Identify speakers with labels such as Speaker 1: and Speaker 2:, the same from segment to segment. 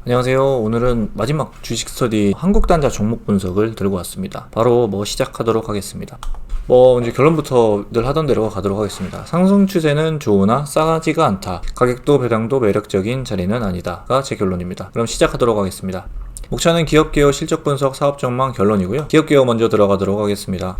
Speaker 1: 안녕하세요. 오늘은 마지막 주식 스터디 한국단자 종목 분석을 들고 왔습니다. 바로 시작하도록 하겠습니다. 이제 결론부터 늘 하던 대로 가도록 하겠습니다. 상승 추세는 좋으나 싸지가 않다. 가격도 배당도 매력적인 자리는 아니다가 제 결론입니다. 그럼 시작하도록 하겠습니다. 목차는 기업개요 실적 분석 사업 전망 결론이고요. 기업개요 먼저 들어가도록 하겠습니다.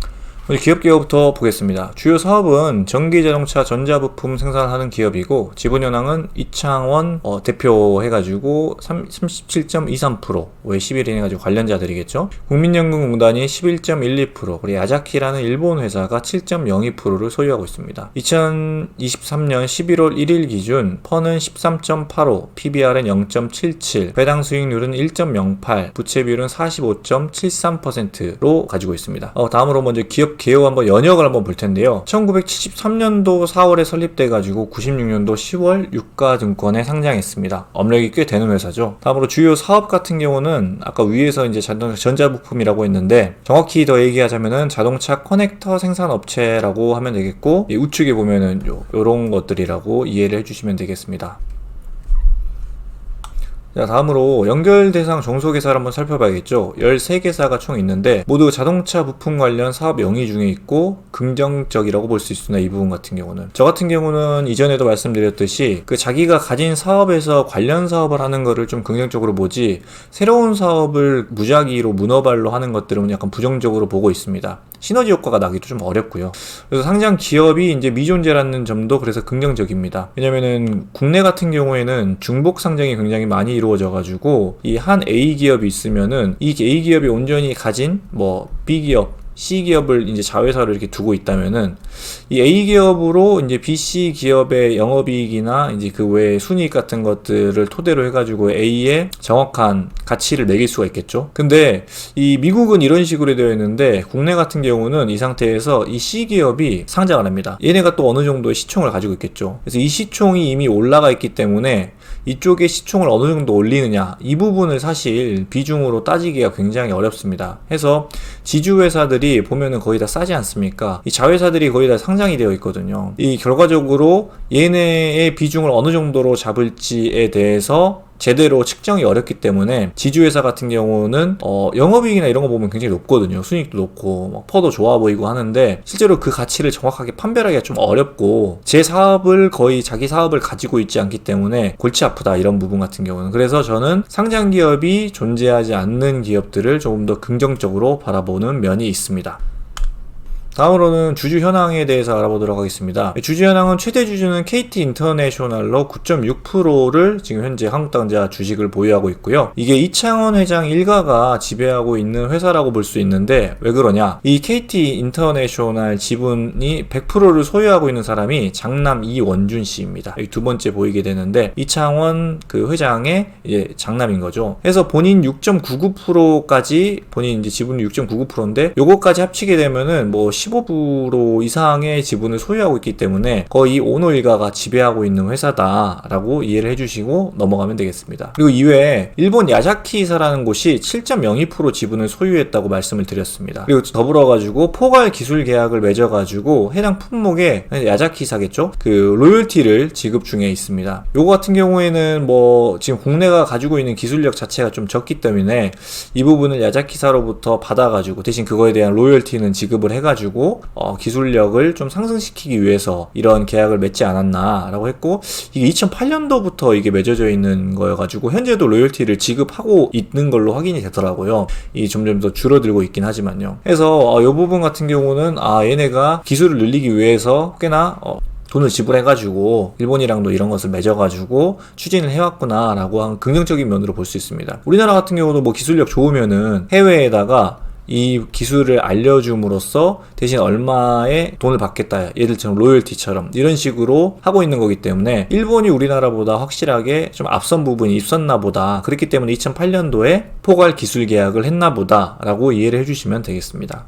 Speaker 1: 오늘 기업개요부터 보겠습니다. 주요 사업은 전기자동차 전자부품 생산하는 기업이고 지분현황은 이창원 대표 해가지고 37.23%, 왜 11인 해가지고 관련자들이겠죠. 국민연금공단이 11.12%, 그리고 야자키라는 일본 회사가 7.02%를 소유하고 있습니다. 2023년 11월 1일 기준 펀은 13.85, PBR은 0.77, 배당 수익률은 1.08, 부채 비율은 45.73%로 가지고 있습니다. 다음으로 먼저 기업 개요 한번 연역을 한번 볼 텐데요. 1973년도 4월에 설립돼 가지고 96년도 10월 유가증권에 상장했습니다. 업력이 꽤 되는 회사죠. 다음으로 주요 사업 같은 경우는 아까 위에서 이제 전자부품이라고 했는데 정확히 더 얘기하자면은 자동차 커넥터 생산 업체라고 하면 되겠고, 우측에 보면은 요런 것들이라고 이해를 해주시면 되겠습니다. 자, 다음으로 연결 대상 종속회사를 한번 살펴봐야겠죠. 13개사가 총 있는데 모두 자동차 부품 관련 사업 영위 중에 있고 긍정적이라고 볼 수 있으나 이 부분 같은 경우는 저 같은 경우는 이전에도 말씀드렸듯이 자기가 가진 사업에서 관련 사업을 하는 거를 좀 긍정적으로 보지, 새로운 사업을 무작위로 문어발로 하는 것들은 약간 부정적으로 보고 있습니다. 시너지 효과가 나기도 좀 어렵고요. 그래서 상장 기업이 이제 미존재라는 점도 그래서 긍정적입니다. 왜냐면은 국내 같은 경우에는 중복 상장이 굉장히 많이 이루어져 가지고 이 한 A 기업이 있으면은 이 A 기업이 온전히 가진 B 기업, C 기업을 이제 자회사로 이렇게 두고 있다면은 이 A 기업으로 이제 B, C 기업의 영업이익이나 이제 그 외의 순이익 같은 것들을 토대로 해가지고 A의 정확한 가치를 매길 수가 있겠죠. 근데 이 미국은 이런 식으로 되어 있는데 국내 같은 경우는 이 상태에서 이 C 기업이 상장을 합니다. 얘네가 또 어느 정도의 시총을 가지고 있겠죠. 그래서 이 시총이 이미 올라가 있기 때문에 이쪽에 시총을 어느 정도 올리느냐, 이 부분을 사실 비중으로 따지기가 굉장히 어렵습니다. 해서 지주회사들이 보면은 거의 다 싸지 않습니까? 이 자회사들이 거의 다 상장이 되어 있거든요. 이 결과적으로 얘네의 비중을 어느 정도로 잡을지에 대해서 제대로 측정이 어렵기 때문에 지주회사 같은 경우는 영업이익이나 이런 거 보면 굉장히 높거든요. 순이익도 높고 퍼도 좋아 보이고 하는데 실제로 그 가치를 정확하게 판별하기가 좀 어렵고 제 사업을 거의 자기 사업을 가지고 있지 않기 때문에 골치 아프다, 이런 부분 같은 경우는. 그래서 저는 상장 기업이 존재하지 않는 기업들을 조금 더 긍정적으로 바라보는 면이 있습니다. 다음으로는 주주 현황에 대해서 알아보도록 하겠습니다. 주주 현황은 최대 주주는 KT 인터내셔널로 9.6%를 지금 현재 한국당자 주식을 보유하고 있고요. 이게 이창원 회장 일가가 지배하고 있는 회사라고 볼 수 있는데 왜 그러냐? 이 KT 인터내셔널 지분이 100%를 소유하고 있는 사람이 장남 이원준 씨입니다. 여기 두 번째 보이게 되는데 이창원 그 회장의 이제 장남인 거죠. 그래서 본인 6.99%까지 본인 이제 지분이 6.99%인데 요거까지 합치게 되면은 15% 이상의 지분을 소유하고 있기 때문에 거의 오너 일가가 지배하고 있는 회사다라고 이해를 해주시고 넘어가면 되겠습니다. 그리고 이외에 일본 야자키사라는 곳이 7.02% 지분을 소유했다고 말씀을 드렸습니다. 그리고 더불어가지고 포괄 기술 계약을 맺어가지고 해당 품목에 야자키사겠죠? 그 로열티를 지급 중에 있습니다. 요거 같은 경우에는 지금 국내가 가지고 있는 기술력 자체가 좀 적기 때문에 이 부분을 야자키사로부터 받아가지고 대신 그거에 대한 로열티는 지급을 해가지고 기술력을 좀 상승시키기 위해서 이런 계약을 맺지 않았나 라고 했고, 이게 2008년도부터 이게 맺어져 있는 거여가지고 현재도 로열티를 지급하고 있는 걸로 확인이 되더라고요. 이 점점 더 줄어들고 있긴 하지만요. 그래서 이 부분 같은 경우는 얘네가 기술을 늘리기 위해서 꽤나 돈을 지불해가지고 일본이랑도 이런 것을 맺어가지고 추진을 해왔구나 라고 한 긍정적인 면으로 볼 수 있습니다. 우리나라 같은 경우도 기술력 좋으면은 해외에다가 이 기술을 알려줌으로써 대신 얼마의 돈을 받겠다, 예들처럼 로열티처럼 이런 식으로 하고 있는 거기 때문에 일본이 우리나라보다 확실하게 좀 앞선 부분이 있었나 보다, 그렇기 때문에 2008년도에 포괄 기술 계약을 했나 보다 라고 이해를 해주시면 되겠습니다.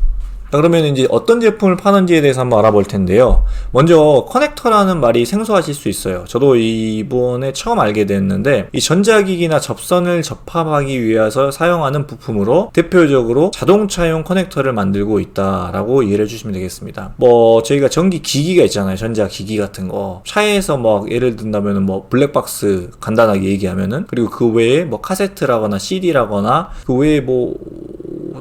Speaker 1: 자, 그러면 이제 어떤 제품을 파는지에 대해서 한번 알아볼 텐데요. 먼저 커넥터라는 말이 생소하실 수 있어요. 저도 이번에 처음 알게 됐는데, 이 전자기기나 접선을 접합하기 위해서 사용하는 부품으로 대표적으로 자동차용 커넥터를 만들고 있다라고 이해를 해주시면 되겠습니다. 뭐 저희가 전기 기기가 있잖아요. 전자기기 같은 거 차에서 뭐 예를 든다면 뭐 블랙박스 간단하게 얘기하면은, 그리고 그 외에 뭐 카세트라거나 CD라거나 그 외에 뭐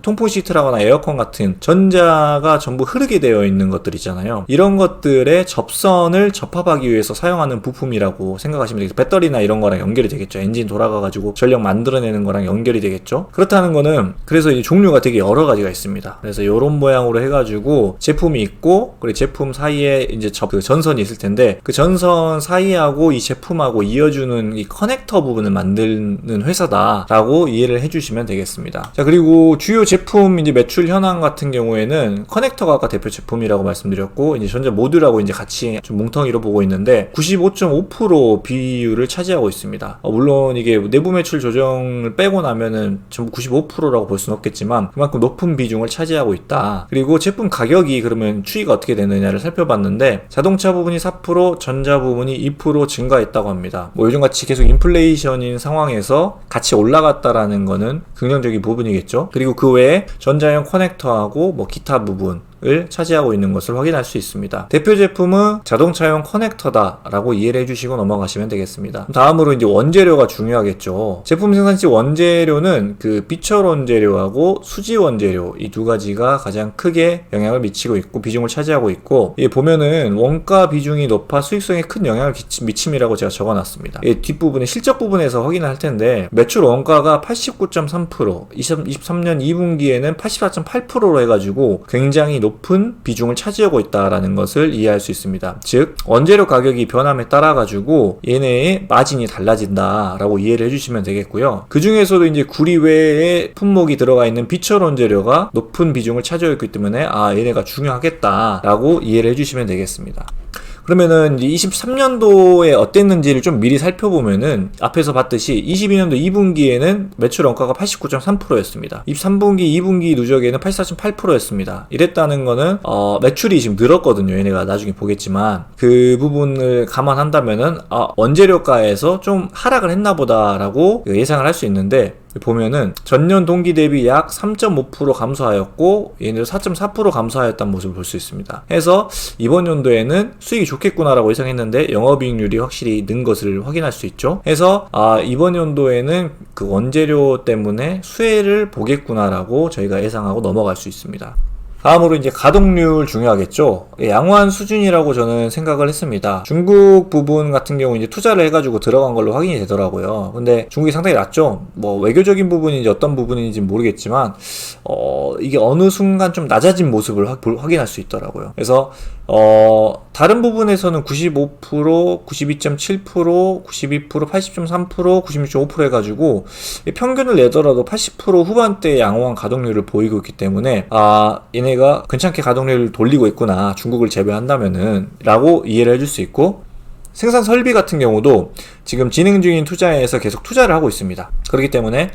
Speaker 1: 통풍 시트라거나 에어컨 같은 전자가 전부 흐르게 되어 있는 것들 있잖아요. 이런 것들의 접선을 접합하기 위해서 사용하는 부품이라고 생각하시면 되겠죠. 배터리나 이런 거랑 연결이 되겠죠. 엔진 돌아가가지고 전력 만들어내는 거랑 연결이 되겠죠. 그렇다는 거는 그래서 이 종류가 되게 여러 가지가 있습니다. 그래서 이런 모양으로 해가지고 제품이 있고, 그리고 제품 사이에 이제 그 전선이 있을 텐데, 그 전선 사이하고 이 제품하고 이어주는 이 커넥터 부분을 만드는 회사다라고 이해를 해주시면 되겠습니다. 자, 그리고 주요 제품 이제 매출 현황 같은 경우에는 커넥터가 아까 대표 제품이라고 말씀드렸고, 이제 전자 모듈하고 이제 같이 좀 뭉텅이로 보고 있는데 95.5% 비율을 차지하고 있습니다. 물론 이게 내부 매출 조정을 빼고 나면은 전부 95%라고 볼 수는 없겠지만 그만큼 높은 비중을 차지하고 있다. 그리고 제품 가격이 그러면 추이가 어떻게 되느냐를 살펴봤는데, 자동차 부분이 4%, 전자 부분이 2% 증가했다고 합니다. 뭐 요즘같이 계속 인플레이션인 상황에서 같이 올라갔다라는 거는 긍정적인 부분이겠죠. 그리고 그 외에 전자형 커넥터하고 뭐 기타 부분 을 차지하고 있는 것을 확인할 수 있습니다. 대표 제품은 자동차용 커넥터다 라고 이해를 해주시고 넘어가시면 되겠습니다. 다음으로 이제 원재료가 중요하겠죠. 제품 생산시 원재료는 그 비철 원재료하고 수지 원재료, 이 두 가지가 가장 크게 영향을 미치고 있고 비중을 차지하고 있고, 보면은 원가 비중이 높아 수익성에 큰 영향을 미침이라고 제가 적어놨습니다. 뒷부분에 실적 부분에서 확인할 텐데, 매출 원가가 89.3%, 2023년 2분기에는 84.8%로 해가지고 굉장히 높은 비중을 차지하고 있다라는 것을 이해할 수 있습니다. 즉 원재료 가격이 변함에 따라 가지고 얘네의 마진이 달라진다라고 이해를 해주시면 되겠고요. 그 중에서도 이제 구리 외에 품목이 들어가 있는 비철 원재료가 높은 비중을 차지하고 있기 때문에 얘네가 중요하겠다라고 이해를 해주시면 되겠습니다. 그러면은 이제 23년도에 어땠는지를 좀 미리 살펴보면은, 앞에서 봤듯이 22년도 2분기에는 매출 원가가 89.3%였습니다. 23분기, 2분기 누적에는 84.8%였습니다. 이랬다는 거는 매출이 지금 늘었거든요. 얘네가 나중에 보겠지만 그 부분을 감안한다면은 원재료가에서 좀 하락을 했나 보다라고 예상을 할 수 있는데, 보면은 전년 동기 대비 약 3.5% 감소하였고 얘네도 4.4% 감소하였다는 모습을 볼 수 있습니다. 해서 이번 연도에는 수익이 좋겠구나라고 예상했는데 영업이익률이 확실히 는 것을 확인할 수 있죠. 해서 이번 연도에는 그 원재료 때문에 수혜를 보겠구나라고 저희가 예상하고 넘어갈 수 있습니다. 다음으로 이제 가동률 중요하겠죠. 양호한 수준이라고 저는 생각을 했습니다. 중국 부분 같은 경우 이제 투자를 해가지고 들어간 걸로 확인이 되더라고요. 근데 중국이 상당히 낮죠. 뭐 외교적인 부분인지 어떤 부분인지 모르겠지만 이게 어느 순간 좀 낮아진 모습을 확인할 수 있더라고요. 그래서 다른 부분에서는 95%, 92.7%, 92%, 80.3%, 96.5% 해가지고 평균을 내더라도 80% 후반대의 양호한 가동률을 보이고 있기 때문에 얘네가 괜찮게 가동률을 돌리고 있구나, 중국을 제외한다면은 라고 이해를 해줄 수 있고, 생산 설비 같은 경우도 지금 진행 중인 투자에서 계속 투자를 하고 있습니다. 그렇기 때문에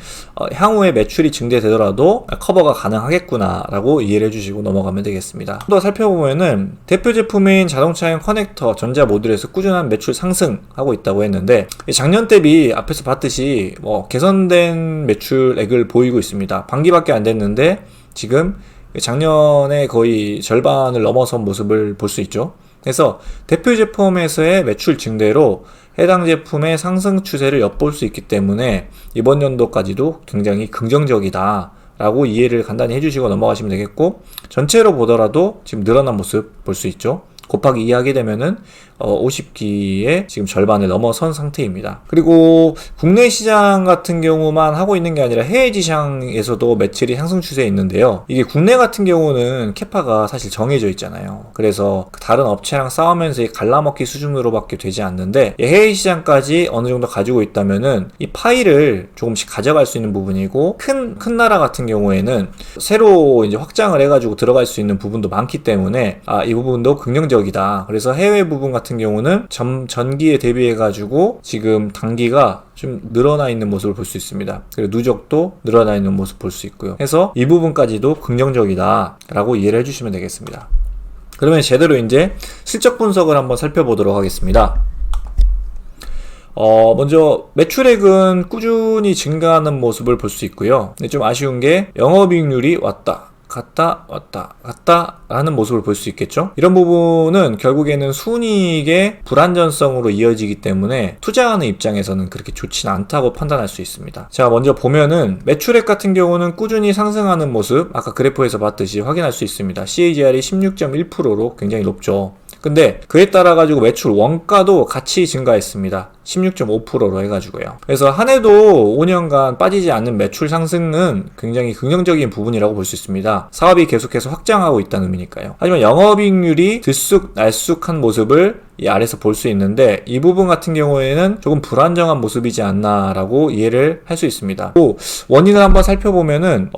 Speaker 1: 향후에 매출이 증대되더라도 커버가 가능하겠구나 라고 이해를 해주시고 넘어가면 되겠습니다. 또 살펴보면은 대표 제품인 자동차용 커넥터, 전자 모듈에서 꾸준한 매출 상승하고 있다고 했는데, 작년 대비 앞에서 봤듯이 개선된 매출액을 보이고 있습니다. 반기밖에 안 됐는데 지금 작년에 거의 절반을 넘어선 모습을 볼 수 있죠. 그래서 대표 제품에서의 매출 증대로 해당 제품의 상승 추세를 엿볼 수 있기 때문에 이번 연도까지도 굉장히 긍정적이다 라고 이해를 간단히 해주시고 넘어가시면 되겠고, 전체로 보더라도 지금 늘어난 모습 볼 수 있죠. 곱하기 2 하게 되면은 50기의 지금 절반을 넘어선 상태입니다. 그리고 국내 시장 같은 경우만 하고 있는 게 아니라 해외 시장에서도 매출이 상승 추세에 있는데요. 이게 국내 같은 경우는 캐파가 사실 정해져 있잖아요. 그래서 다른 업체랑 싸우면서 갈라먹기 수준으로밖에 되지 않는데, 해외 시장까지 어느 정도 가지고 있다면은 이 파이를 조금씩 가져갈 수 있는 부분이고, 큰 나라 같은 경우에는 새로 이제 확장을 해가지고 들어갈 수 있는 부분도 많기 때문에 이 부분도 긍정적이다. 그래서 해외 부분 같은 같은 경우는 전기에 대비해가지고 지금 단기가 좀 늘어나 있는 모습을 볼 수 있습니다. 그리고 누적도 늘어나 있는 모습 볼 수 있고요. 해서 이 부분까지도 긍정적이다 라고 이해를 해주시면 되겠습니다. 그러면 제대로 이제 실적 분석을 한번 살펴보도록 하겠습니다. 먼저 매출액은 꾸준히 증가하는 모습을 볼 수 있고요. 근데 좀 아쉬운 게 영업이익률이 왔다 갔다 하는 모습을 볼 수 있겠죠. 이런 부분은 결국에는 순이익의 불안전성으로 이어지기 때문에 투자하는 입장에서는 그렇게 좋지는 않다고 판단할 수 있습니다. 자, 먼저 보면은 매출액 같은 경우는 꾸준히 상승하는 모습, 아까 그래프에서 봤듯이 확인할 수 있습니다. CAGR이 16.1%로 굉장히 높죠. 근데 그에 따라 가지고 매출 원가도 같이 증가했습니다. 16.5%로 해가지고요. 그래서 한 해도 5년간 빠지지 않는 매출 상승은 굉장히 긍정적인 부분이라고 볼 수 있습니다. 사업이 계속해서 확장하고 있다는 의미니까요. 하지만 영업이익률이 들쑥날쑥한 모습을 이 아래서 볼 수 있는데 이 부분 같은 경우에는 조금 불안정한 모습이지 않나라고 이해를 할 수 있습니다. 또 원인을 한번 살펴보면은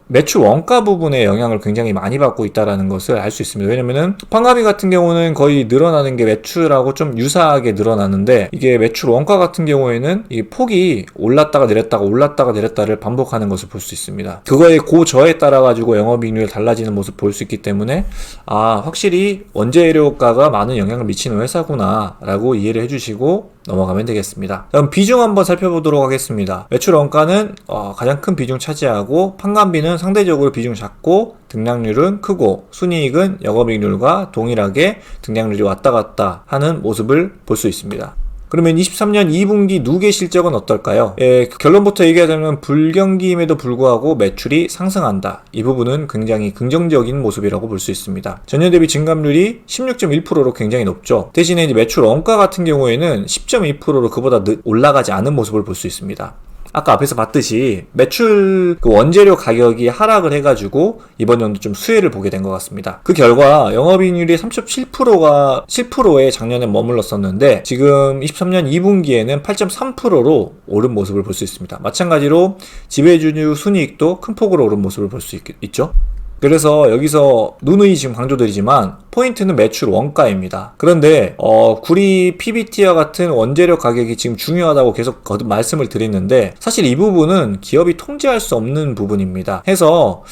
Speaker 1: 매출 원가 부분에 영향을 굉장히 많이 받고 있다는 것을 알 수 있습니다. 왜냐면은 판가비 같은 경우는 거의 늘어나는 게 매출하고 좀 유사하게 늘어나는데 이게 매출 원가 같은 경우에는 이 폭이 올랐다가 내렸다를 반복하는 것을 볼 수 있습니다. 그거의 고저에 따라 가지고 영업이익률이 달라지는 모습 볼 수 있기 때문에 확실히 원재료가가 많은 영향을 미치는 회사구나 라고 이해를 해주시고 넘어가면 되겠습니다. 그럼 비중 한번 살펴보도록 하겠습니다. 매출 원가는 가장 큰 비중 차지하고 판관비는 상대적으로 비중 작고 등락률은 크고 순이익은 영업이익률과 동일하게 등락률이 왔다 갔다 하는 모습을 볼 수 있습니다. 그러면 23년 2분기 누계 실적은 어떨까요? 결론부터 얘기하자면 불경기임에도 불구하고 매출이 상승한다. 이 부분은 굉장히 긍정적인 모습이라고 볼 수 있습니다. 전년 대비 증감률이 16.1%로 굉장히 높죠. 대신에 이제 매출 원가 같은 경우에는 10.2%로 그보다 올라가지 않은 모습을 볼 수 있습니다. 아까 앞에서 봤듯이 매출 원재료 가격이 하락을 해가지고 이번 연도 좀 수혜를 보게 된 것 같습니다. 그 결과 영업이익률이 3.7%에 작년에 머물렀었는데 지금 23년 2분기에는 8.3%로 오른 모습을 볼 수 있습니다. 마찬가지로 지배주주 순이익도 큰 폭으로 오른 모습을 볼 수 있죠. 그래서 여기서 누누이 지금 강조드리지만 포인트는 매출 원가입니다. 그런데 구리 PBT와 같은 원재료 가격이 지금 중요하다고 계속 거듭 말씀을 드리는데 사실 이 부분은 기업이 통제할 수 없는 부분입니다. 해서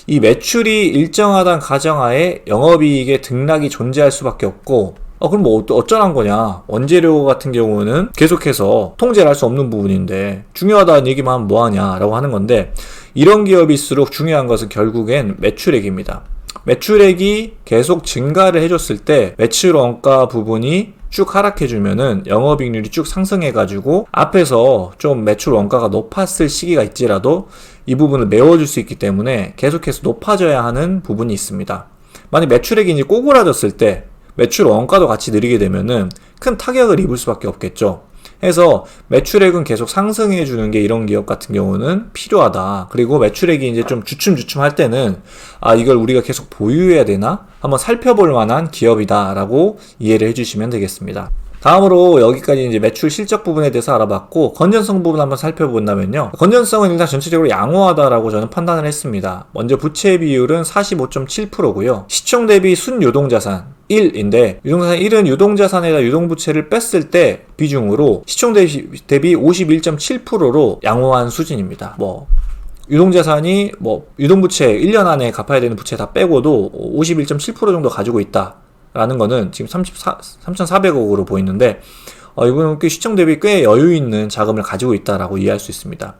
Speaker 1: 이 매출이 일정하다는 가정하에 영업이익의 등락이 존재할 수밖에 없고 그럼 뭐 어쩌란 거냐. 원재료 같은 경우는 계속해서 통제를 할 수 없는 부분인데 중요하다는 얘기만 하면 뭐하냐라고 하는 건데 이런 기업일수록 중요한 것은 결국엔 매출액입니다. 매출액이 계속 증가를 해줬을 때 매출 원가 부분이 쭉 하락해주면은 영업이익률이 쭉 상승해가지고 앞에서 좀 매출 원가가 높았을 시기가 있지라도 이 부분을 메워줄 수 있기 때문에 계속해서 높아져야 하는 부분이 있습니다. 만약 매출액이 이제 꼬그라졌을 때 매출 원가도 같이 느리게 되면은 큰 타격을 입을 수밖에 없겠죠. 해서 매출액은 계속 상승해주는 게 이런 기업 같은 경우는 필요하다. 그리고 매출액이 이제 좀 주춤주춤 할 때는 이걸 우리가 계속 보유해야 되나? 한번 살펴볼 만한 기업이다 라고 이해를 해주시면 되겠습니다. 다음으로 여기까지 이제 매출 실적 부분에 대해서 알아봤고 건전성 부분 한번 살펴본다면요. 건전성은 일단 전체적으로 양호하다라고 저는 판단을 했습니다. 먼저 부채 비율은 45.7%고요. 시총 대비 순유동자산 1인데 유동자산 1은 유동자산에다 유동부채를 뺐을 때 비중으로 시총 대비 51.7%로 양호한 수준입니다. 유동자산이 유동부채 1년 안에 갚아야 되는 부채 다 빼고도 51.7% 정도 가지고 있다. 라는 거는 지금 3,400억으로 보이는데 이분은 시총 대비 꽤 여유 있는 자금을 가지고 있다라고 이해할 수 있습니다.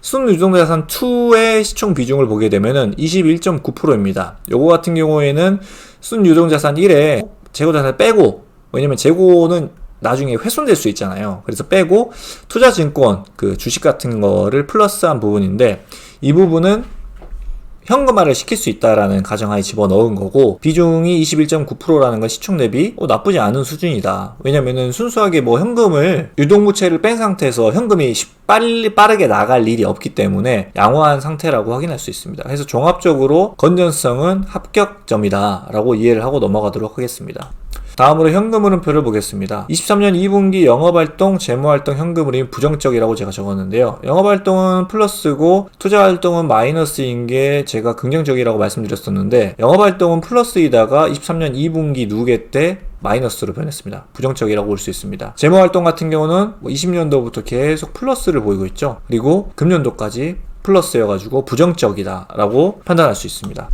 Speaker 1: 순유동자산 2의 시총 비중을 보게 되면은 21.9%입니다. 요거 같은 경우에는 순유동자산 1에 재고자산을 빼고 왜냐면 재고는 나중에 훼손될 수 있잖아요. 그래서 빼고 투자증권 주식 같은 거를 플러스한 부분인데 이 부분은 현금화를 시킬 수 있다라는 가정하에 집어넣은 거고 비중이 21.9%라는 건 시총 대비 나쁘지 않은 수준이다. 왜냐면은 순수하게 현금을 유동부채를 뺀 상태에서 현금이 빠르게 나갈 일이 없기 때문에 양호한 상태라고 확인할 수 있습니다. 그래서 종합적으로 건전성은 합격점이다 라고 이해를 하고 넘어가도록 하겠습니다. 다음으로 현금 흐름표를 보겠습니다. 23년 2분기 영업활동, 재무활동 현금 흐름이 부정적이라고 제가 적었는데요. 영업활동은 플러스고 투자활동은 마이너스인 게 제가 긍정적이라고 말씀드렸었는데, 영업활동은 플러스이다가 23년 2분기 누계 때 마이너스로 변했습니다. 부정적이라고 볼 수 있습니다. 재무활동 같은 경우는 20년도부터 계속 플러스를 보이고 있죠. 그리고 금년도까지 플러스여가지고 부정적이다라고 판단할 수 있습니다.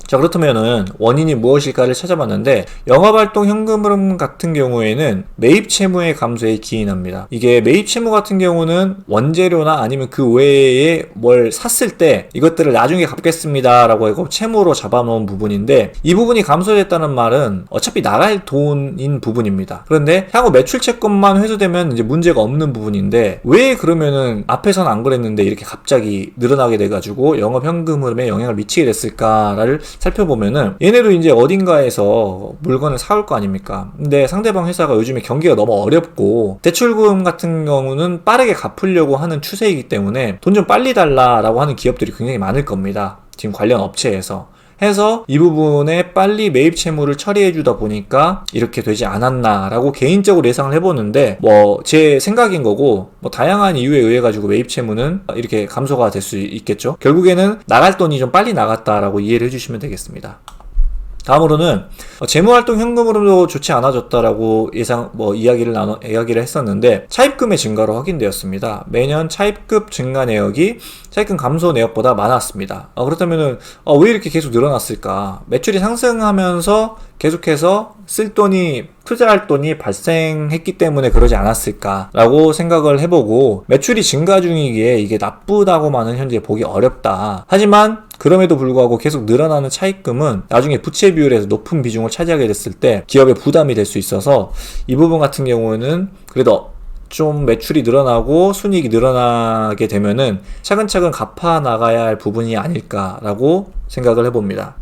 Speaker 1: 자, 그렇다면은 원인이 무엇일까를 찾아봤는데, 영업활동 현금 흐름 같은 경우에는 매입 채무의 감소에 기인합니다. 이게 매입 채무 같은 경우는 원재료나 아니면 그 외에 뭘 샀을 때 이것들을 나중에 갚겠습니다 라고 하고 채무로 잡아놓은 부분인데, 이 부분이 감소됐다는 말은 어차피 나갈 돈인 부분입니다. 그런데 향후 매출 채권만 회수되면 이제 문제가 없는 부분인데, 왜 그러면은 앞에서는 안 그랬는데 이렇게 갑자기 늘어나게 돼가지고 영업 현금 흐름에 영향을 미치게 됐을까를 살펴보면은, 얘네도 이제 어딘가에서 물건을 사올 거 아닙니까? 근데 상대방 회사가 요즘에 경기가 너무 어렵고 대출금 같은 경우는 빠르게 갚으려고 하는 추세이기 때문에 돈 좀 빨리 달라라고 하는 기업들이 굉장히 많을 겁니다. 지금 관련 업체에서. 해서 이 부분에 빨리 매입 채무를 처리해 주다 보니까 이렇게 되지 않았나라고 개인적으로 예상을 해보는데, 뭐 제 생각인 거고, 뭐 다양한 이유에 의해 가지고 매입 채무는 이렇게 감소가 될 수 있겠죠. 결국에는 나갈 돈이 좀 빨리 나갔다라고 이해를 해주시면 되겠습니다. 다음으로는 재무활동 현금 흐름도 좋지 않아졌다라고 이야기를 했었는데, 차입금의 증가로 확인되었습니다. 매년 차입금 증가 내역이 차입금 감소 내역보다 많았습니다. 그렇다면은 왜 이렇게 계속 늘어났을까? 매출이 상승하면서 계속해서 쓸 돈이, 투자할 돈이 발생했기 때문에 그러지 않았을까라고 생각을 해보고, 매출이 증가 중이기에 이게 나쁘다고만은 현재 보기 어렵다. 하지만 그럼에도 불구하고 계속 늘어나는 차입금은 나중에 부채 비율에서 높은 비중을 차지하게 됐을 때 기업에 부담이 될 수 있어서, 이 부분 같은 경우는 그래도 좀 매출이 늘어나고 순이익이 늘어나게 되면은 차근차근 갚아 나가야 할 부분이 아닐까라고 생각을 해봅니다.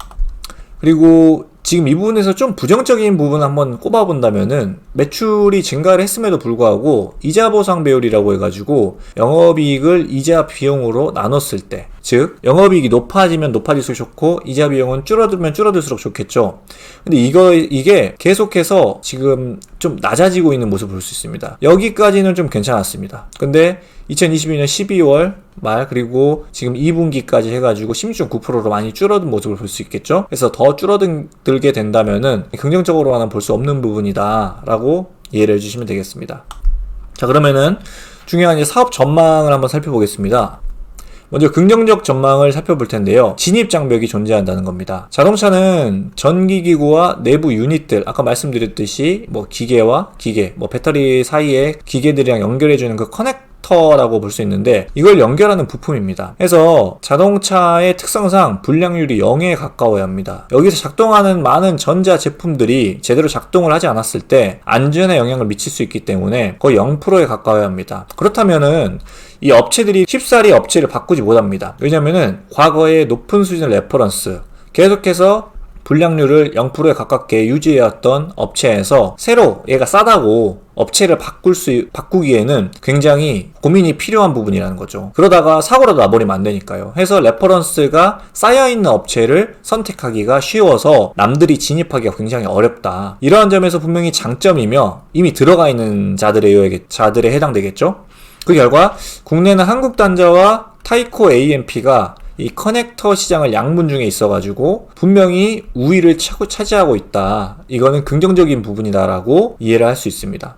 Speaker 1: 그리고 지금 이 부분에서 좀 부정적인 부분 한번 꼽아본다면은, 매출이 증가를 했음에도 불구하고 이자 보상 배율이라고 해가지고 영업이익을 이자 비용으로 나눴을 때, 즉 영업이익이 높아지면 높아질수록 좋고 이자 비용은 줄어들면 줄어들수록 좋겠죠. 근데 이게 계속해서 지금 좀 낮아지고 있는 모습을 볼 수 있습니다. 여기까지는 좀 괜찮았습니다. 근데 2022년 12월 말 그리고 지금 2분기까지 해가지고 16.9%로 많이 줄어든 모습을 볼 수 있겠죠. 그래서 더 줄어들게 된다면은 긍정적으로는 볼 수 없는 부분이다 라고 이해를 해주시면 되겠습니다. 자, 그러면은 중요한 이제 사업 전망을 한번 살펴보겠습니다. 먼저 긍정적 전망을 살펴볼 텐데요. 진입 장벽이 존재한다는 겁니다. 자동차는 전기기구와 내부 유닛들, 아까 말씀드렸듯이 뭐 기계와 기계, 뭐 배터리 사이에 기계들이랑 연결해주는 그 커넥터라고 볼 수 있는데, 이걸 연결하는 부품입니다. 그래서 자동차의 특성상 불량률이 0에 가까워야 합니다. 여기서 작동하는 많은 전자 제품들이 제대로 작동을 하지 않았을 때 안전에 영향을 미칠 수 있기 때문에 거의 0%에 가까워야 합니다. 그렇다면은 이 업체들이 쉽사리 업체를 바꾸지 못합니다. 왜냐면은 과거의 높은 수준의 레퍼런스, 계속해서 불량률을 0%에 가깝게 유지해왔던 업체에서 새로 얘가 싸다고 업체를 바꾸기에는 굉장히 고민이 필요한 부분이라는 거죠. 그러다가 사고라도 나버리면 안 되니까요. 해서 레퍼런스가 쌓여있는 업체를 선택하기가 쉬워서 남들이 진입하기가 굉장히 어렵다. 이러한 점에서 분명히 장점이며 이미 들어가 있는 자들에 해당되겠죠. 그 결과 국내는 한국단자와 타이코 AMP가 이 커넥터 시장을 양분 중에 있어가지고 분명히 우위를 차지하고 있다. 이거는 긍정적인 부분이다라고 이해를 할 수 있습니다.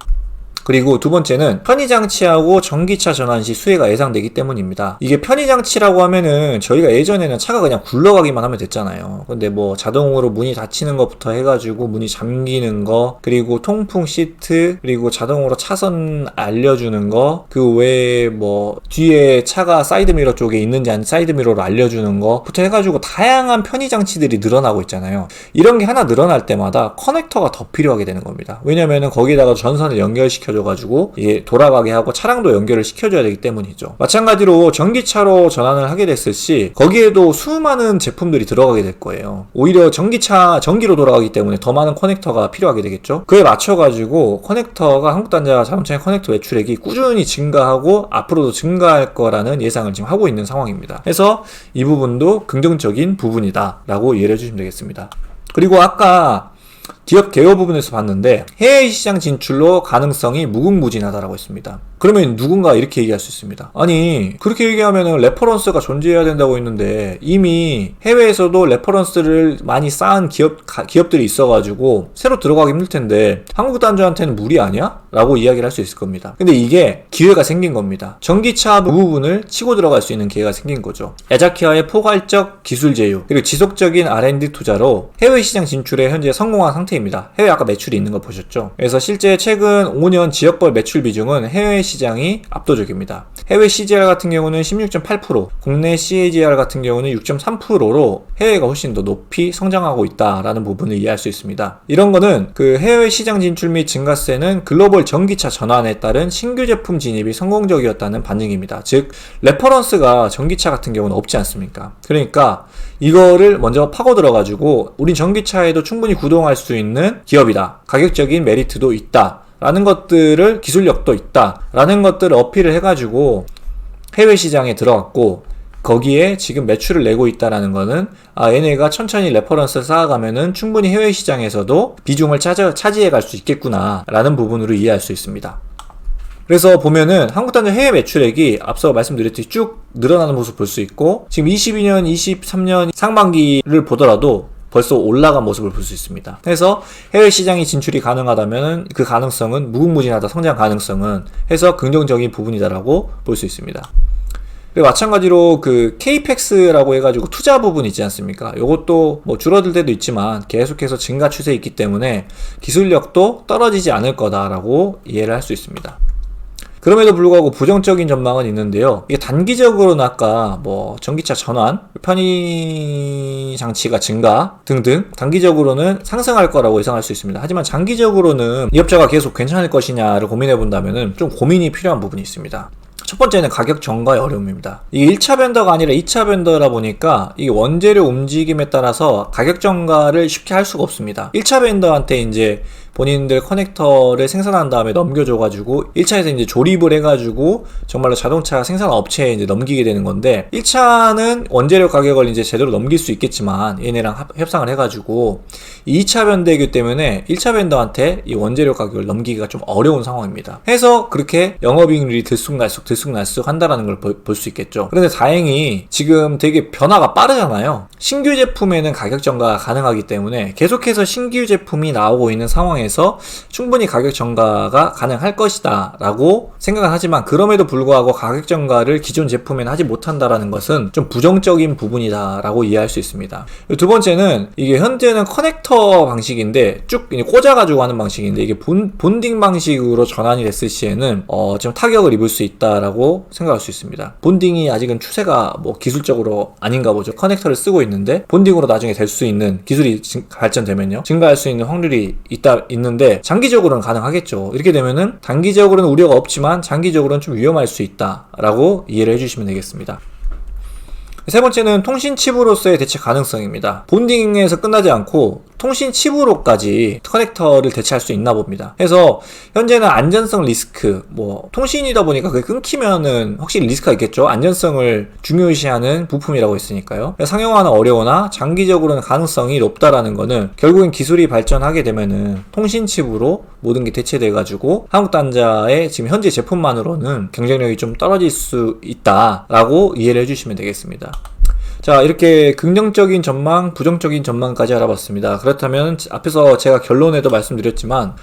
Speaker 1: 그리고 두 번째는 편의장치하고 전기차 전환 시 수혜가 예상되기 때문입니다. 이게 편의장치라고 하면은 저희가 예전에는 차가 그냥 굴러가기만 하면 됐잖아요. 근데 뭐 자동으로 문이 닫히는 것부터 해가지고 문이 잠기는 거, 그리고 통풍 시트, 그리고 자동으로 차선 알려주는 거, 그 외에 뭐 뒤에 차가 사이드미러 쪽에 있는지 아닌 사이드미러로 알려주는 거부터 해가지고 다양한 편의장치들이 늘어나고 있잖아요. 이런 게 하나 늘어날 때마다 커넥터가 더 필요하게 되는 겁니다. 왜냐면은 거기다가 전선을 연결시켜줘 가지고 이게 돌아가게 하고 차량도 연결을 시켜줘야 되기 때문이죠. 마찬가지로 전기차로 전환을 하게 됐을 시 거기에도 수많은 제품들이 들어가게 될 거예요. 오히려 전기로 돌아가기 때문에 더 많은 커넥터가 필요하게 되겠죠. 그에 맞춰가지고 커넥터가 한국단자 자동차의 커넥터 매출액이 꾸준히 증가하고 앞으로도 증가할 거라는 예상을 지금 하고 있는 상황입니다. 그래서 이 부분도 긍정적인 부분이다 라고 이해를 해주시면 되겠습니다. 그리고 아까 기업 개요 부분에서 봤는데 해외 시장 진출로 가능성이 무궁무진하다라고 했습니다. 그러면 누군가 이렇게 얘기할 수 있습니다. 아니 그렇게 얘기하면은 레퍼런스가 존재해야 된다고 했는데 이미 해외에서도 레퍼런스를 많이 쌓은 기업들이 있어가지고 새로 들어가기 힘들 텐데 한국 단주한테는 무리 아니야? 라고 이야기를 할 수 있을 겁니다. 근데 이게 기회가 생긴 겁니다. 전기차 부분을 치고 들어갈 수 있는 기회가 생긴 거죠. 야자키와의 포괄적 기술 제휴 그리고 지속적인 R&D 투자로 해외 시장 진출에 현재 성공한 상태입니다. 해외 아까 매출이 있는 거 보셨죠? 그래서 실제 최근 5년 지역별 매출 비중은 해외 시장이 압도적입니다. 해외 CGR 같은 경우는 16.8%, 국내 CAGR 같은 경우는 6.3%로 해외가 훨씬 더 높이 성장하고 있다라는 부분을 이해할 수 있습니다. 이런 거는 그 해외 시장 진출 및 증가세는 글로벌 전기차 전환에 따른 신규 제품 진입이 성공적이었다는 반증입니다. 즉 레퍼런스가 전기차 같은 경우는 없지 않습니까? 그러니까 이거를 먼저 파고 들어가지고 우린 전기차에도 충분히 구동할 수 있는 기업이다. 가격적인 메리트도 있다. 라는 것들을 기술력도 있다 라는 것들을 어필을 해가지고 해외 시장에 들어갔고 거기에 지금 매출을 내고 있다라는 거는 얘네가 천천히 레퍼런스를 쌓아가면은 충분히 해외 시장에서도 비중을 차지해 갈 수 있겠구나 라는 부분으로 이해할 수 있습니다. 그래서 보면은 한국단지 해외 매출액이 앞서 말씀드렸듯이 쭉 늘어나는 모습 볼 수 있고 지금 22년, 23년 상반기를 보더라도 벌써 올라간 모습을 볼 수 있습니다. 그래서 해외 시장이 진출이 가능하다면 그 가능성은 무궁무진하다, 성장 가능성은 해서 긍정적인 부분이다라고 볼 수 있습니다. 그리고 마찬가지로 그 KPEX라고 해가지고 투자 부분 있지 않습니까? 이것도 뭐 줄어들 때도 있지만 계속해서 증가 추세에 있기 때문에 기술력도 떨어지지 않을 거다라고 이해를 할 수 있습니다. 그럼에도 불구하고 부정적인 전망은 있는데요. 이게 단기적으로는 아까 뭐 전기차 전환, 편의 장치가 증가 등등 단기적으로는 상승할 거라고 예상할 수 있습니다. 하지만 장기적으로는 이 업체가 계속 괜찮을 것이냐를 고민해 본다면은 좀 고민이 필요한 부분이 있습니다. 첫 번째는 가격 전가의 어려움입니다. 이게 1차 벤더가 아니라 2차 벤더라 보니까 이 원재료 움직임에 따라서 가격 전가를 쉽게 할 수가 없습니다. 1차 벤더한테 이제 본인들 커넥터를 생산한 다음에 넘겨줘가지고 1차에서 이제 조립을 해가지고 정말로 자동차 생산 업체에 이제 넘기게 되는 건데 1차는 원재료 가격을 이제 제대로 넘길 수 있겠지만 얘네랑 협상을 해가지고 2차 벤더이기 때문에 1차 벤더한테 이 원재료 가격을 넘기기가 좀 어려운 상황입니다. 해서 그렇게 영업이익률이 들쑥날쑥 한다라는 걸 볼 수 있겠죠. 그런데 다행히 지금 되게 변화가 빠르잖아요. 신규 제품에는 가격 전가가 가능하기 때문에 계속해서 신규 제품이 나오고 있는 상황에서 충분히 가격 전가가 가능할 것이다 라고 생각을 하지만 그럼에도 불구하고 가격 전가를 기존 제품에는 하지 못한다라는 것은 좀 부정적인 부분이다 라고 이해할 수 있습니다. 두 번째는 이게 현재는 커넥터 방식인데 쭉 꽂아가지고 하는 방식인데 이게 본딩 방식으로 전환이 됐을 시에는 좀 타격을 입을 수 있다라고 생각할 수 있습니다. 본딩이 아직은 추세가 뭐 기술적으로 아닌가 보죠. 커넥터를 쓰고 있는데 본딩으로 나중에 될 수 있는 기술이 발전되면요 증가할 수 있는 확률이 있는데 장기적으로는 가능하겠죠. 이렇게 되면은 단기적으로는 우려가 없지만 장기적으로는 좀 위험할 수 있다라고 이해를 해주시면 되겠습니다. 세 번째는 통신 칩으로서의 대체 가능성입니다. 본딩에서 끝나지 않고 통신 칩으로까지 커넥터를 대체할 수 있나 봅니다. 그래서 현재는 안전성 리스크, 뭐 통신이다 보니까 그게 끊기면은 확실히 리스크가 있겠죠. 안전성을 중요시하는 부품이라고 했으니까요. 상용화는 어려우나 장기적으로는 가능성이 높다라는 거는 결국엔 기술이 발전하게 되면은 통신 칩으로 모든 게 대체돼가지고 한국단자의 지금 현재 제품만으로는 경쟁력이 좀 떨어질 수 있다라고 이해를 해주시면 되겠습니다. 자, 이렇게 긍정적인 전망, 부정적인 전망까지 알아봤습니다. 그렇다면 앞에서 제가 결론에도 말씀드렸지만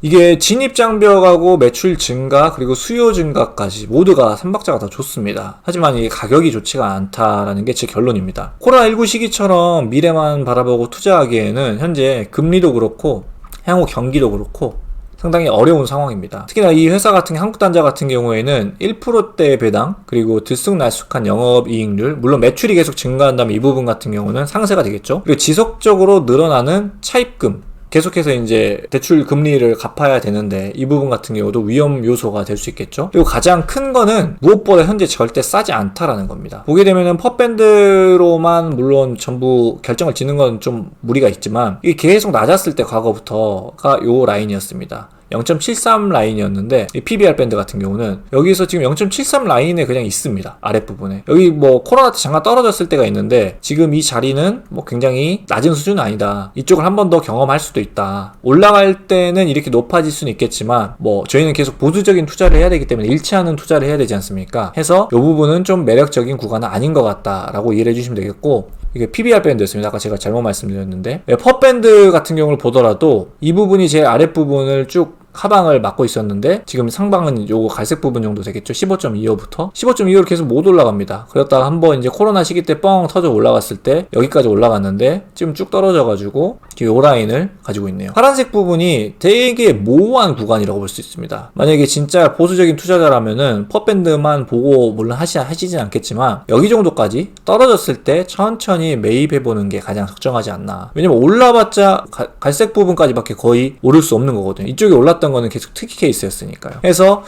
Speaker 1: 이게 진입 장벽하고 매출 증가 그리고 수요 증가까지 모두가 3박자가 다 좋습니다. 하지만 이게 가격이 좋지가 않다라는 게 제 결론입니다. 코로나19 시기처럼 미래만 바라보고 투자하기에는 현재 금리도 그렇고 향후 경기도 그렇고 상당히 어려운 상황입니다. 특히나 이 회사 같은 한국단자 같은 경우에는 1%대 배당 그리고 들쑥날쑥한 영업이익률 물론 매출이 계속 증가한다면 이 부분 같은 경우는 상쇄가 되겠죠. 그리고 지속적으로 늘어나는 차입금 계속해서 이제 대출 금리를 갚아야 되는데 이 부분 같은 경우도 위험 요소가 될 수 있겠죠. 그리고 가장 큰 거는 무엇보다 현재 절대 싸지 않다라는 겁니다. 보게 되면은 펍밴드로만 물론 전부 결정을 짓는 건 좀 무리가 있지만 이게 계속 낮았을 때 과거부터가 요 라인이었습니다. 0.73 라인이었는데 이 PBR 밴드 같은 경우는 여기서 지금 0.73 라인에 그냥 있습니다. 아랫부분에. 여기 뭐 코로나 때 잠깐 떨어졌을 때가 있는데 지금 이 자리는 뭐 굉장히 낮은 수준은 아니다. 이쪽을 한 번 더 경험할 수도 있다. 올라갈 때는 이렇게 높아질 수는 있겠지만 뭐 저희는 계속 보수적인 투자를 해야 되기 때문에 잃지 않은 투자를 해야 되지 않습니까? 해서 이 부분은 좀 매력적인 구간은 아닌 것 같다라고 이해를 해주시면 되겠고, 이게 PBR 밴드였습니다. 아까 제가 잘못 말씀드렸는데, 펍 밴드 같은 경우를 보더라도 이 부분이 제일 아랫부분을 쭉 하방을 막고 있었는데 지금 상방은 요거 갈색 부분 정도 되겠죠. 15.25부터 15.25로 계속 못 올라갑니다. 그랬다가 한번 이제 코로나 시기 때 뻥 터져 올라갔을 때 여기까지 올라갔는데 지금 쭉 떨어져 가지고 요 라인을 가지고 있네요. 파란색 부분이 되게 모호한 구간이라고 볼 수 있습니다. 만약에 진짜 보수적인 투자자라면은 펍밴드만 보고 물론 하시진 않겠지만 여기 정도까지 떨어졌을 때 천천히 매입해보는 게 가장 적정하지 않나. 왜냐면 올라봤자 갈색 부분까지밖에 거의 오를 수 없는 거거든요. 이쪽에 올랐던 거는 계속 특이 케이스였으니까요. 그래서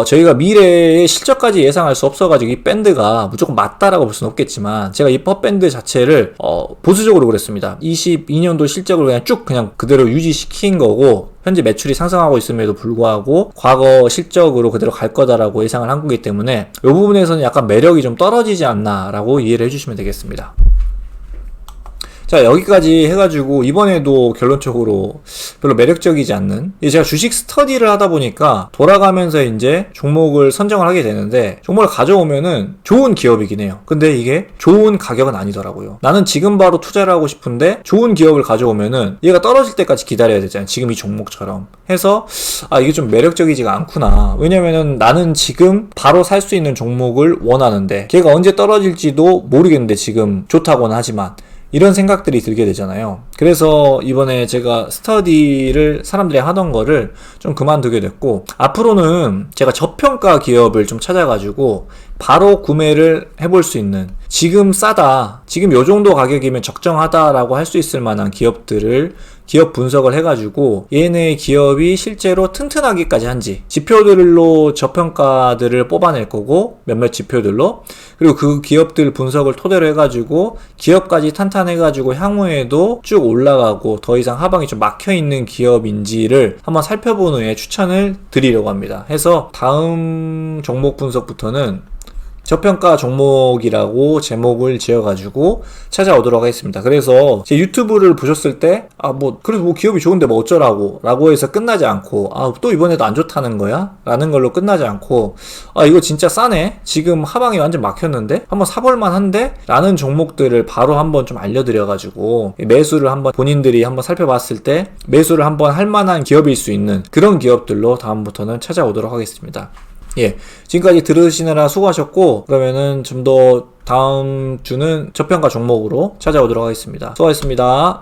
Speaker 1: 저희가 미래의 실적까지 예상할 수 없어가지고 이 밴드가 무조건 맞다라고 볼 수는 없겠지만 제가 이 펍밴드 자체를 보수적으로 그랬습니다. 22년도 실적을 그냥 그대로 유지시킨 거고 현재 매출이 상승하고 있음에도 불구하고 과거 실적으로 그대로 갈 거다라고 예상을 한 거기 때문에 이 부분에서는 약간 매력이 좀 떨어지지 않나라고 이해를 해주시면 되겠습니다. 자, 여기까지 해가지고 이번에도 결론적으로 별로 매력적이지 않는, 제가 주식 스터디를 하다 보니까 돌아가면서 이제 종목을 선정을 하게 되는데 종목을 가져오면은 좋은 기업이긴 해요. 근데 이게 좋은 가격은 아니더라고요. 나는 지금 바로 투자를 하고 싶은데 좋은 기업을 가져오면은 얘가 떨어질 때까지 기다려야 되잖아요. 지금 이 종목처럼 해서 이게 좀 매력적이지가 않구나. 왜냐면은 나는 지금 바로 살 수 있는 종목을 원하는데 걔가 언제 떨어질지도 모르겠는데 지금 좋다고는 하지만 이런 생각들이 들게 되잖아요. 그래서 이번에 제가 스터디를 사람들이 하던 거를 좀 그만두게 됐고, 앞으로는 제가 저평가 기업을 좀 찾아가지고 바로 구매를 해볼 수 있는, 지금 싸다, 지금 요 정도 가격이면 적정하다라고 할 수 있을 만한 기업 분석을 해가지고 얘네 기업이 실제로 튼튼하기까지 한지 지표들로 저평가들을 뽑아낼 거고, 몇몇 지표들로, 그리고 그 기업들 분석을 토대로 해가지고 기업까지 탄탄해가지고 향후에도 쭉 올라가고 더 이상 하방이 좀 막혀있는 기업인지를 한번 살펴본 후에 추천을 드리려고 합니다. 해서 다음 종목 분석부터는 저평가 종목이라고 제목을 지어가지고 찾아오도록 하겠습니다. 그래서 제 유튜브를 보셨을 때 그래도 뭐 기업이 좋은데 뭐 어쩌라고 라고 해서 끝나지 않고 또 이번에도 안 좋다는 거야? 라는 걸로 끝나지 않고 이거 진짜 싸네? 지금 하방이 완전 막혔는데? 한번 사볼만 한데? 라는 종목들을 바로 한번 좀 알려드려가지고 매수를 한번 본인들이 한번 살펴봤을 때 매수를 한번 할 만한 기업일 수 있는 그런 기업들로 다음부터는 찾아오도록 하겠습니다. 지금까지 들으시느라 수고하셨고, 그러면은 좀 더 다음 주는 저평가 종목으로 찾아오도록 하겠습니다. 수고하셨습니다.